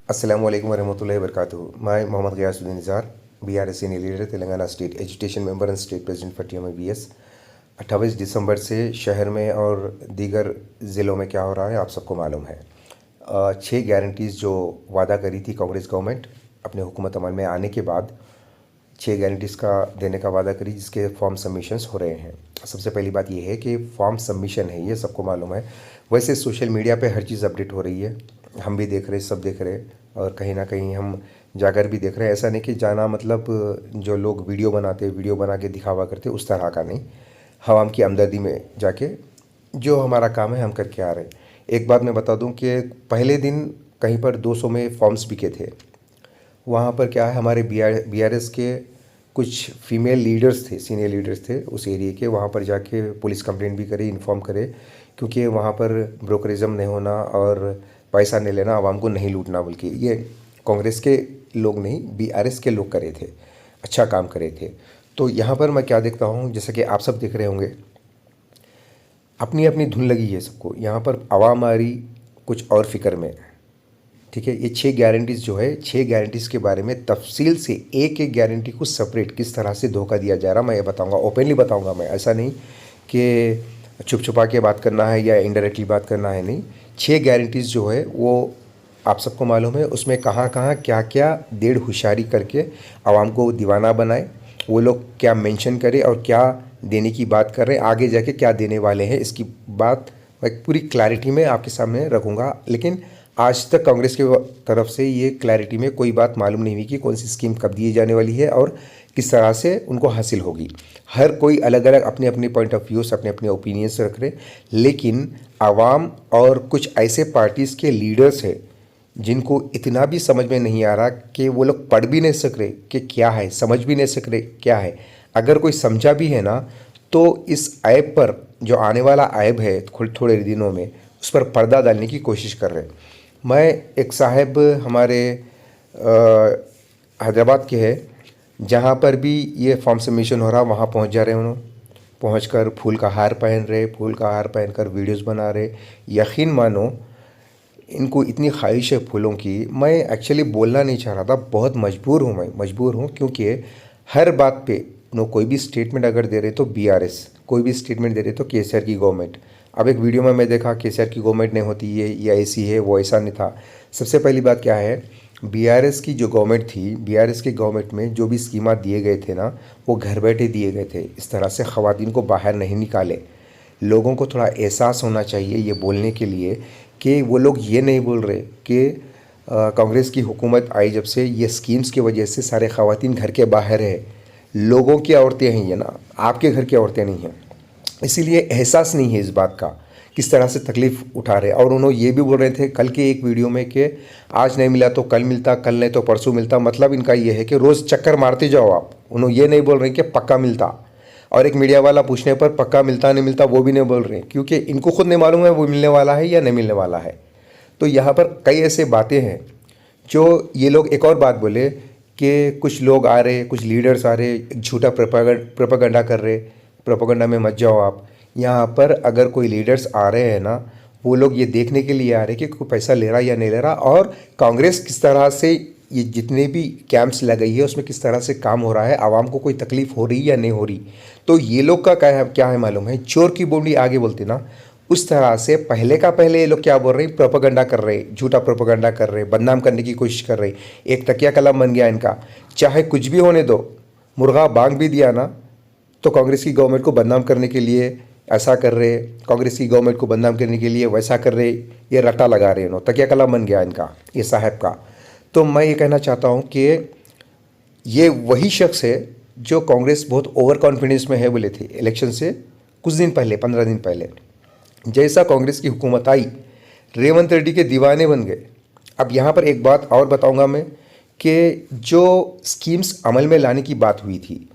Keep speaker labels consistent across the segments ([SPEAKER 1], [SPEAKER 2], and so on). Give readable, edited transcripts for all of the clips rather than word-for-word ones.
[SPEAKER 1] अस्सलामु अलैकुम वरहमतुल्लाहि वबरकातुहू। मैं Mohammad Giyasuddin Nizar, BR senior leader, Telangana state education member and state president for TMIBS। 28 दिसंबर से शहर में और दीगर ज़िलों में क्या हो रहा है आप सबको मालूम है। 6 गारंटीज़ जो वादा करी थी कांग्रेस गवर्नमेंट अपने हुकूमत अमल में आने के बाद, 6 गारंटीज़ का देने का वादा करी, जिसके फॉर्म सबमिशंस हो रहे हैं। सबसे पहली बात यह है कि फॉर्म सबमिशन है, ये सबको मालूम है। वैसे सोशल मीडिया पे हर चीज़ अपडेट हो रही है, हम भी देख रहे, सब देख रहे, और कहीं ना कहीं हम जाकर भी देख रहे हैं। ऐसा नहीं कि जाना मतलब जो लोग वीडियो बनाते, वीडियो बना के दिखावा करते, उस तरह का नहीं। हवाम की हमदर्दी में जाके जो हमारा काम है हम करके आ रहे हैं। एक बात मैं बता दूं कि पहले दिन कहीं पर 200 में फॉर्म्स बिके थे। वहाँ पर क्या है, हमारे BRS के कुछ फीमेल लीडर्स थे, सीनियर लीडर्स थे उस एरिया के, वहाँ पर जाके पुलिस कंप्लेंट भी करे, इन्फॉर्म करे, क्योंकि वहाँ पर ब्रोकरिज्म नहीं होना और पैसा नहीं लेना, आवाम को नहीं लूटना, बल्कि ये कांग्रेस के लोग नहीं, BRS के लोग करे थे, अच्छा काम करे थे। तो यहाँ पर मैं क्या देखता हूँ, जैसा कि आप सब देख रहे होंगे, अपनी अपनी धुन लगी है सबको। यहाँ पर आवाम आ रही कुछ और फिक्र में, ठीक है। ये 6 गारंटीज़ जो है, 6 गारंटीज़ के बारे में तफसील से एक एक गारंटी को सेपरेट किस तरह से धोखा दिया जा रहा, मैं ये बताऊंगा, ओपनली बताऊंगा मैं। ऐसा नहीं कि छुप छुपा के बात करना है या इनडायरेक्टली बात करना है, नहीं। 6 गारंटीज़ जो है वो आप सबको मालूम है, उसमें कहाँ कहाँ क्या क्या डेढ़ होशियारी करके आवाम को दीवाना बनाए, वो लोग क्या मेंशन करें और क्या देने की बात कर रहे हैं, आगे जाके क्या देने वाले हैं, इसकी बात मैं पूरी क्लैरिटी में आपके सामने रखूँगा। लेकिन आज तक कांग्रेस की तरफ से ये क्लैरिटी में कोई बात मालूम नहीं हुई कि कौन सी स्कीम कब दी जाने वाली है और किस तरह से उनको हासिल होगी। हर कोई अलग अलग अपने अपने पॉइंट ऑफ व्यूज़, अपने अपने ओपिनियंस रख रहे, लेकिन आवाम और कुछ ऐसे पार्टीज़ के लीडर्स हैं जिनको इतना भी समझ में नहीं आ रहा कि वो लोग पढ़ भी नहीं सक रहे कि क्या है, समझ भी नहीं सक रहे क्या है। अगर कोई समझा भी है ना, तो इस ऐप पर जो आने वाला ऐप है थोड़े दिनों में, उस पर पर्दा डालने की कोशिश कर रहे हैं। मैं एक साहब हमारे हैदराबाद के हैं, जहाँ पर भी ये फॉर्म सबमिशन हो रहा वहाँ पहुँच जा रहे हैं। उन्होंने पहुँच कर फूल का हार पहन रहे, फूल का हार पहन कर वीडियोज़ बना रहे। यकीन मानो इनको इतनी ख्वाहिश है फूलों की, मैं एक्चुअली बोलना नहीं चाह रहा था, बहुत मजबूर हूँ, मैं मजबूर हूँ, क्योंकि हर बात पे कोई भी स्टेटमेंट अगर दे रहे तो BRS, कोई भी स्टेटमेंट दे रहे तो KCR की गवर्नमेंट। अब एक वीडियो में मैं देखा KCR की गवर्नमेंट नहीं होती है या ऐसी है, वो ऐसा नहीं था। सबसे पहली बात क्या है, BRS की जो गवर्नमेंट थी, BRS की गवर्नमेंट में जो भी स्कीमा दिए गए थे ना, वो घर बैठे दिए गए थे। इस तरह से ख़वातीन को बाहर नहीं निकाले। लोगों को थोड़ा एहसास होना चाहिए ये बोलने के लिए कि वो लोग ये नहीं बोल रहे कि कांग्रेस की हुकूमत आई जब से, ये स्कीम्स की वजह से सारे ख़वातीन घर के बाहर है। लोगों की औरतें हैं ये ना, आपके घर की औरतें नहीं हैं। इसीलिए एहसास नहीं है इस बात का, किस तरह से तकलीफ़ उठा रहे। और उन्होंने ये भी बोल रहे थे कल के एक वीडियो में कि आज नहीं मिला तो कल मिलता, कल नहीं तो परसों मिलता। मतलब इनका ये है कि रोज़ चक्कर मारते जाओ आप। उन्होंने ये नहीं बोल रहे कि पक्का मिलता। और एक मीडिया वाला पूछने पर पक्का मिलता नहीं मिलता वो भी नहीं बोल रहे, क्योंकि इनको खुद नहीं मालूम है वो मिलने वाला है या नहीं मिलने वाला है। तो यहाँ पर कई ऐसे बातें हैं जो ये लोग, एक और बात बोले कि कुछ लोग आ रहे, कुछ लीडर्स आ रहे, झूठा प्रोपागंडा कर रहे। प्रोपागंडा में मत जाओ आप। यहाँ पर अगर कोई लीडर्स आ रहे हैं ना, वो लोग ये देखने के लिए आ रहे कि कोई पैसा ले रहा या नहीं ले रहा, और कांग्रेस किस तरह से ये जितने भी कैंप्स लगाई है उसमें किस तरह से काम हो रहा है, आवाम को कोई तकलीफ़ हो रही या नहीं हो रही। तो ये लोग का क्या है मालूम है, चोर की बोंडी आगे बोलते ना, उस तरह से पहले का पहले ये लोग क्या बोल रहे हैं, प्रोपागंडा कर रहे, झूठा प्रोपागंडा कर रहे, बदनाम करने की कोशिश कर रहे। एक तकिया कलम बन गया इनका। चाहे कुछ भी होने दो, मुर्गा बांग भी दिया ना तो कांग्रेस की गवर्नमेंट को बदनाम करने के लिए ऐसा कर रहे, कांग्रेस की गवर्नमेंट को बदनाम करने के लिए वैसा कर रहे। ये रट्टा लगा रहे हैं, तकिया कलम बन गया इनका, ये साहब का। तो मैं ये कहना चाहता हूँ कि ये वही शख्स है जो कांग्रेस बहुत ओवर कॉन्फिडेंस में है बोले थे इलेक्शन से कुछ दिन पहले, 15 दिन पहले। जैसा कांग्रेस की हुकूमत आई, रेवंत रेड्डी के दीवाने बन गए। अब यहाँ पर एक बात और बताऊँगा मैं कि जो स्कीम्स अमल में लाने की बात हुई थी,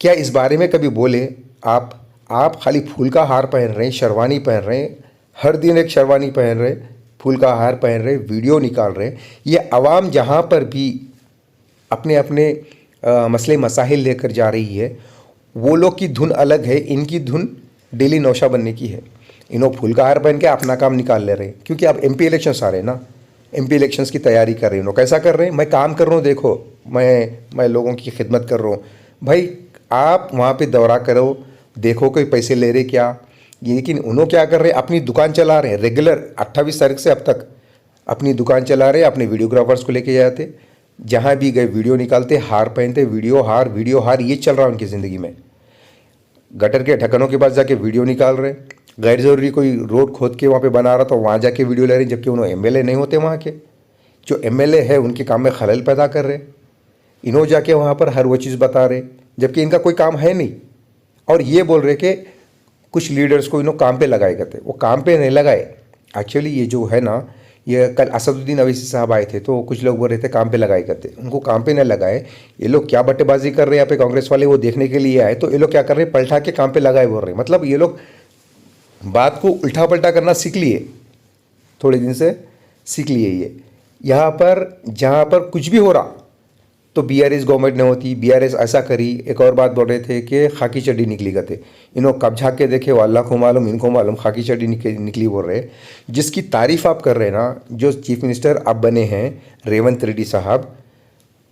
[SPEAKER 1] क्या इस बारे में कभी बोले आप खाली फूल का हार पहन रहे हैं, शेरवानी पहन रहे हैं, हर दिन एक शेरवानी पहन रहे, फूल का हार पहन रहे, वीडियो निकाल रहे। ये आवाम जहाँ पर भी अपने अपने मसले मसाइल लेकर जा रही है, वो लोग की धुन अलग है, इनकी धुन डेली नौशा बनने की है। इन्हों फूल का हार पहन के अपना काम निकाल ले रहे हैं, क्योंकि अब MP इलेक्शंस आ रहे हैं ना। एमपी इलेक्शंस की तैयारी कर रहे हैं। कैसा कर रहे हैं? मैं काम कर रहा हूँ, देखो मैं लोगों की खिदमत कर रहा हूँ। भाई आप वहाँ पे दौरा करो, देखो कोई पैसे ले रहे क्या। लेकिन उन्होंने क्या कर रहे हैं, अपनी दुकान चला रहे हैं रेगुलर। 28 तारीख से अब तक अपनी दुकान चला रहे हैं, अपने वीडियोग्राफर्स को लेके जाते, जहाँ भी गए वीडियो निकालते, हार पहनते, वीडियो हार ये चल रहा है उनकी ज़िंदगी में। गटर के ढक्कनों के पास जाके वीडियो निकाल रहे, गैर ज़रूरी कोई रोड खोद के वहाँ पे बना रहा तो वहाँ जाके वीडियो ले रहे, जबकि उन्होंने एमएलए नहीं होते वहाँ के। जो एमएलए है उनके काम में खलल पैदा कर रहे, इन्हों जाके वहाँ पर हर वो चीज़ बता रहे, जबकि इनका कोई काम है नहीं। और ये बोल रहे कि कुछ लीडर्स को इन्हों काम पे लगाए करते, वो काम पे नहीं लगाए। एक्चुअली ये जो है ना, ये कल असदुद्दीन अवैसी साहब आए थे तो कुछ लोग बोल रहे थे काम पे लगाए करते, उनको काम पे न लगाए। ये लोग क्या बट्टेबाजी कर रहे हैं यहाँ पे कांग्रेस वाले, वो देखने के लिए आए, तो ये लोग क्या कर रहे हैं, पलटा के काम पे लगाए बोल रहे हैं। मतलब ये लोग बात को उल्टा पलटा करना सीख लिए, थोड़े दिन से सीख लिए। ये यहाँ पर जहाँ पर कुछ भी हो रहा तो बीआरएस गवर्नमेंट ने होती, बीआरएस ऐसा करी। एक और बात बोल रहे थे कि खाकी चड्डी निकली करते, इन्हों कब झाँक के देखे वो अल्लाह को मालूम, इनको मालूम खाकी चड्डी निकली बोल रहे। जिसकी तारीफ़ आप कर रहे हैं ना, जो चीफ मिनिस्टर अब बने हैं रेवंत रेड्डी साहब,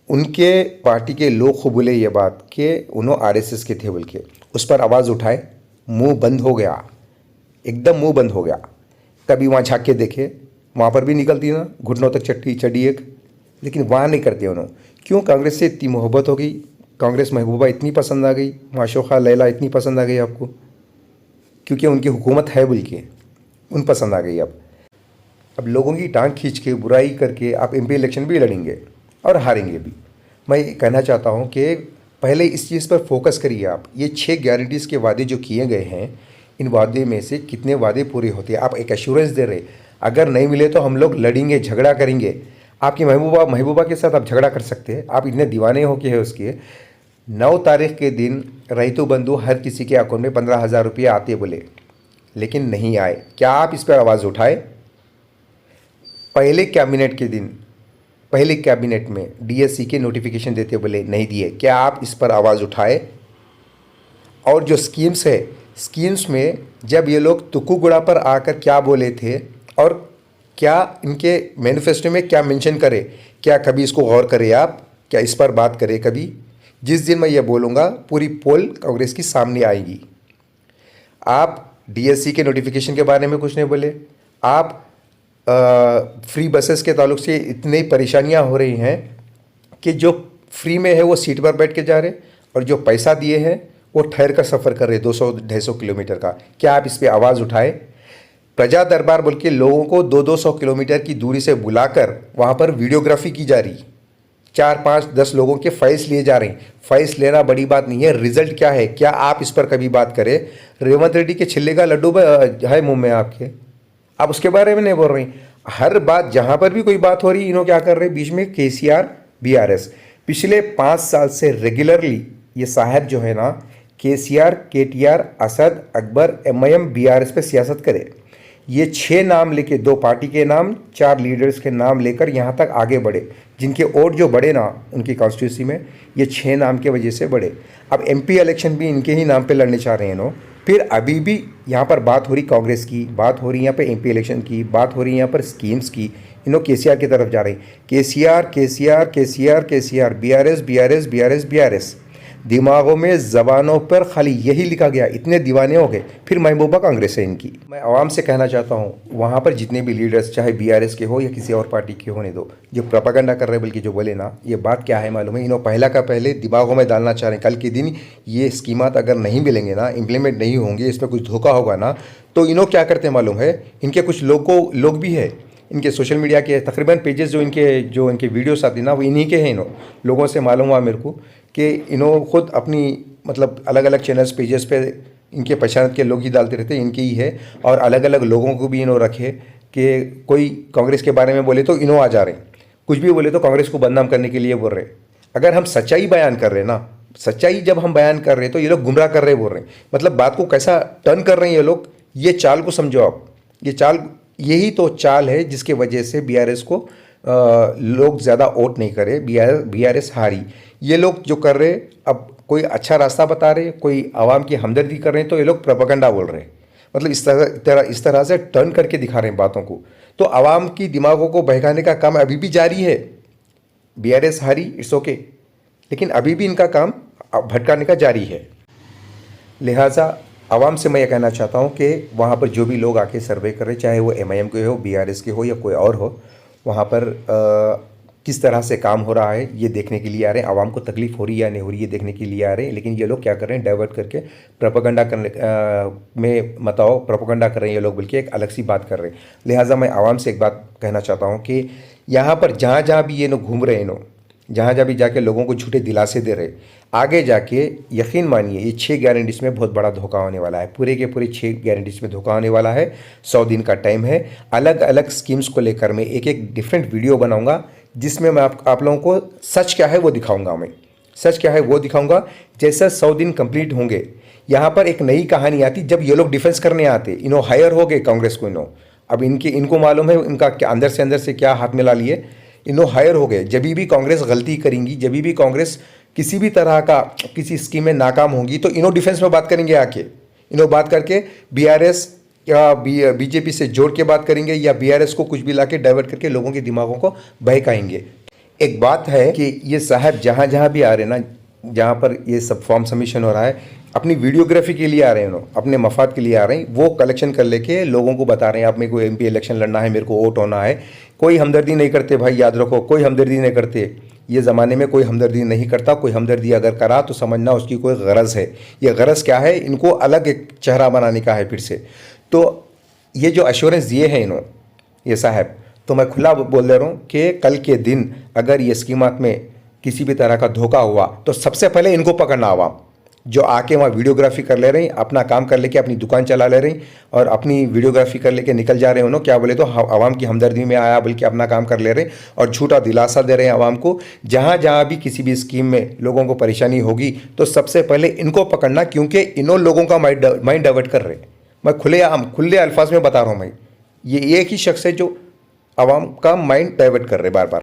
[SPEAKER 1] उनके पार्टी के लोग खूब बोले ये बात कि उन्होंने आरएसएस के थे बोल के, उस पर आवाज़ उठाए, मुंह बंद हो गया, एकदम मुंह बंद हो गया। कभी वहाँ झाँक के देखे, वहाँ पर भी निकलती ना घुटनों तक चड्डी एक, लेकिन वहाँ नहीं करते उन्होंने। क्यों? कांग्रेस से इतनी मोहब्बत हो गई, कांग्रेस महबूबा इतनी पसंद आ गई, माशोखा लैला इतनी पसंद आ गई आपको, क्योंकि उनकी हुकूमत है बोल के उन पसंद आ गई। अब लोगों की टांग खींच के बुराई करके आप एमपी इलेक्शन भी लड़ेंगे और हारेंगे भी। मैं कहना चाहता हूँ कि पहले इस चीज़ पर फोकस करिए आप। ये 6 गारंटीज़ के वादे जो किए गए हैं, इन वादे में से कितने वादे पूरे होते हैं? आप एक एश्योरेंस दे रहे, अगर नहीं मिले तो हम लोग लड़ेंगे, झगड़ा करेंगे। आपकी महबूबा के साथ आप झगड़ा कर सकते हैं, आप इतने दीवाने हो के है उसके। 9 तारीख के दिन रईतु बंधु हर किसी के अकाउंट में 15,000 रुपये आते बोले, लेकिन नहीं आए। क्या आप इस पर आवाज़ उठाए? पहले कैबिनेट के दिन, पहले कैबिनेट में डीएससी के नोटिफिकेशन देते बोले, नहीं दिए। क्या आप इस पर आवाज़ उठाए? और जो स्कीम्स है, स्कीम्स में जब ये लोग तुक्कूगुड़ा पर आकर क्या बोले थे और क्या इनके मैनिफेस्टो में क्या मेंशन करे, क्या कभी इसको गौर करें आप? क्या इस पर बात करें कभी? जिस दिन मैं ये बोलूँगा पूरी पोल कांग्रेस की सामने आएगी। आप डीएससी के नोटिफिकेशन के बारे में कुछ नहीं बोले, आप फ्री बसेस के ताल्लुक से इतनी परेशानियां हो रही हैं कि जो फ्री में है वो सीट पर बैठ के जा रहे, और जो पैसा दिए हैं वो ठहर कर सफ़र कर रहे 200-250 किलोमीटर का। क्या आप इस पर आवाज़ उठाए? प्रजा दरबार बोल के लोगों को 200-200 किलोमीटर की दूरी से बुलाकर वहाँ पर वीडियोग्राफी की जा रही, 4-5-10 लोगों के फाइल्स लिए जा रहे हैं। फाइल्स लेना बड़ी बात नहीं है, रिजल्ट क्या है? क्या आप इस पर कभी बात करें? रेवंत रेड्डी के छिल्ले का लड्डू है मुंह में आपके, आप उसके बारे में नहीं बोल रही। हर बात, जहाँ पर भी कोई बात हो रही, इन्हों क्या कर रहे हैं बीच में, केसीआर बीआरएस। पिछले 5 साल से रेगुलरली ये साहब जो है ना, KCR, KTR, Asad, Akbar, MIM, BRS पे सियासत करे। ये 6 नाम लेके, 2 पार्टी के नाम, 4 लीडर्स के नाम लेकर यहाँ तक आगे बढ़े, जिनके वोट जो बढ़े ना उनकी कॉन्स्टिट्यूंसी में, ये 6 नाम के वजह से बढ़े। अब एमपी इलेक्शन भी इनके ही नाम पे लड़ने चाह रहे हैं इन्हों। फिर अभी भी यहाँ पर बात हो रही कांग्रेस की, बात हो रही यहाँ पे एमपी इलेक्शन की, बात हो रही यहाँ पर स्कीम्स की, इन्हों केसीआर की तरफ जा रहे हैं। केसीआर केसीआर केसीआर केसीआर, बीआरएस बीआरएस बीआरएस बीआरएस, दिमागों में, ज़बानों पर खाली यही लिखा गया, इतने दीवाने हो गए। फिर महबूबा कांग्रेस है इनकी। मैं आवाम से कहना चाहता हूँ, वहाँ पर जितने भी लीडर्स, चाहे बीआरएस के हो या किसी और पार्टी के होने दो, जो प्रोपेगेंडा कर रहे हैं, बल्कि जो बोले ना, ये बात क्या है मालूम है, इन्हों पहला का पहले दिमागों में डालना चाह रहे हैं। कल के दिन ये स्कीमात अगर नहीं मिलेंगे ना, इम्प्लीमेंट नहीं होंगे, इसमें कुछ धोखा होगा ना, तो इन्हों क्या करते हैं मालूम है, इनके कुछ लोग भी है, इनके सोशल मीडिया के तकरीबन पेजेस जो इनके वीडियोस आती ना, वो इन्हीं के हैं। इन्हों लोगों से मालूम हुआ मेरे को कि इन्हों खुद अपनी मतलब अलग अलग चैनल्स पेजेस पे इनके पहचान के लोग ही डालते रहते, इनके ही है। और अलग अलग लोगों को भी इन्हों रखे कि कोई कांग्रेस के बारे में बोले तो इन्हों आ जा रहे हैं, कुछ भी बोले तो कांग्रेस को बदनाम करने के लिए बोल रहे। अगर हम सच्चाई बयान कर रहे हैं ना, सच्चाई जब हम बयान कर रहे हैं तो ये लोग गुमराह कर रहे बोल रहे हैं। मतलब बात को कैसा टर्न कर रहे हैं ये लोग, ये चाल को समझो आप। ये चाल, यही तो चाल है जिसके वजह से बीआरएस को लोग ज़्यादा वोट नहीं करे, बीआरएस हारी। ये लोग जो कर रहे, अब कोई अच्छा रास्ता बता रहे, कोई आवाम की हमदर्दी कर रहे हैं, तो ये लोग प्रोपेगेंडा बोल रहे हैं। मतलब इस तरह से टर्न करके दिखा रहे हैं बातों को। तो आवाम की दिमागों को बहकाने का काम अभी भी जारी है। बीआरएस हारी, इट्स ओके, लेकिन अभी भी इनका काम भटकाने का जारी है। लिहाजा आवाम से मैं ये कहना चाहता हूँ कि वहाँ पर जो भी लोग आके सर्वे कर रहे, चाहे वो एमआईएम के हो, बीआरएस के हो या कोई और हो, वहाँ पर किस तरह से काम हो रहा है ये देखने के लिए आ रहे हैं। आवाम को तकलीफ हो रही है या नहीं हो रही है ये देखने के लिए आ रहे हैं। लेकिन ये लोग क्या कर रहे हैं, डाइवर्ट करके प्रोपेगेंडा करने में बताओ प्रोपेगेंडा कर रहे हैं ये लोग, बल्कि एक अलग सी बात कर रहे हैं। लिहाजा मैं आवाम से एक बात कहना चाहता हूँ कि यहाँ पर जहाँ जहाँ भी ये लोग घूम रहे हैं, जहाँ जहाँ भी जाके लोगों को झूठे दिलासे दे रहे, आगे जाके यकीन मानिए ये 6 गारंटीज में बहुत बड़ा धोखा होने वाला है। पूरे के पूरे 6 गारंटीज में धोखा होने वाला है। 100 दिन का टाइम है। अलग अलग स्कीम्स को लेकर मैं एक एक डिफरेंट वीडियो बनाऊंगा, जिसमें मैं आप लोगों को सच क्या है वो दिखाऊंगा। मैं सच क्या है वो दिखाऊंगा। जैसे 100 दिन कंप्लीट होंगे, यहाँ पर एक नई कहानी आती। जब ये लोग डिफेंस करने आते, इन्हों हायर हो गए कांग्रेस को, अब इनको मालूम है इनका क्या अंदर से क्या हाथ मिला लिए, इन्हों हायर हो गए। जब भी कांग्रेस गलती करेंगी, जब भी कांग्रेस किसी भी तरह का किसी स्कीम में नाकाम होगी, तो इन्हों डिफेंस में बात करेंगे आके। इन्हों बात करके बीआरएस या बीजेपी से जोड़ के बात करेंगे, या बीआरएस को कुछ भी लाके डाइवर्ट करके लोगों के दिमागों को बहकाएंगे। एक बात है कि ये साहब जहाँ जहाँ भी आ रहे हैं ना, जहाँ पर ये सब फॉर्म सबमिशन हो रहा है, अपनी वीडियोग्राफी के लिए आ रहे हैं, अपने मफाद के लिए आ रहे हैं। वो कलेक्शन कर लेके लोगों को बता रहे हैं, आप मेरे को एमपी इलेक्शन लड़ना है, मेरे को वोट होना है। कोई हमदर्दी नहीं करते भाई, याद रखो, कोई हमदर्दी नहीं करते। ये ज़माने में कोई हमदर्दी नहीं करता। कोई हमदर्दी अगर करा तो समझना उसकी कोई गरज है। ये गरज क्या है, इनको अलग एक चेहरा बनाने का है फिर से। तो ये जो एश्योरेंस दिए हैं ये साहब, तो मैं खुला बोल दे रहा हूँ कि कल के दिन अगर ये स्कीमात में किसी भी तरह का धोखा हुआ, तो सबसे पहले इनको पकड़ना। आवाम जो आके वहाँ वीडियोग्राफी कर ले रही, अपना काम कर लेके अपनी दुकान चला ले रही और अपनी वीडियोग्राफी कर लेके निकल जा रहे हैं, क्या बोले तो आवाम की हमदर्दी में आया, बल्कि अपना काम कर ले रहे और झूठा दिलासा दे रहे हैं आवाम को। जहाँ जहाँ भी किसी भी स्कीम में लोगों को परेशानी होगी, तो सबसे पहले इनको पकड़ना, क्योंकि इन्हों लोगों का माइंड डाइवर्ट कर रहे हैं। मैं खुले अल्फाज में बता रहा हूँ। मैं ये एक ही शख्स है जो आवाम का माइंड डाइवर्ट कर रहे बार बार।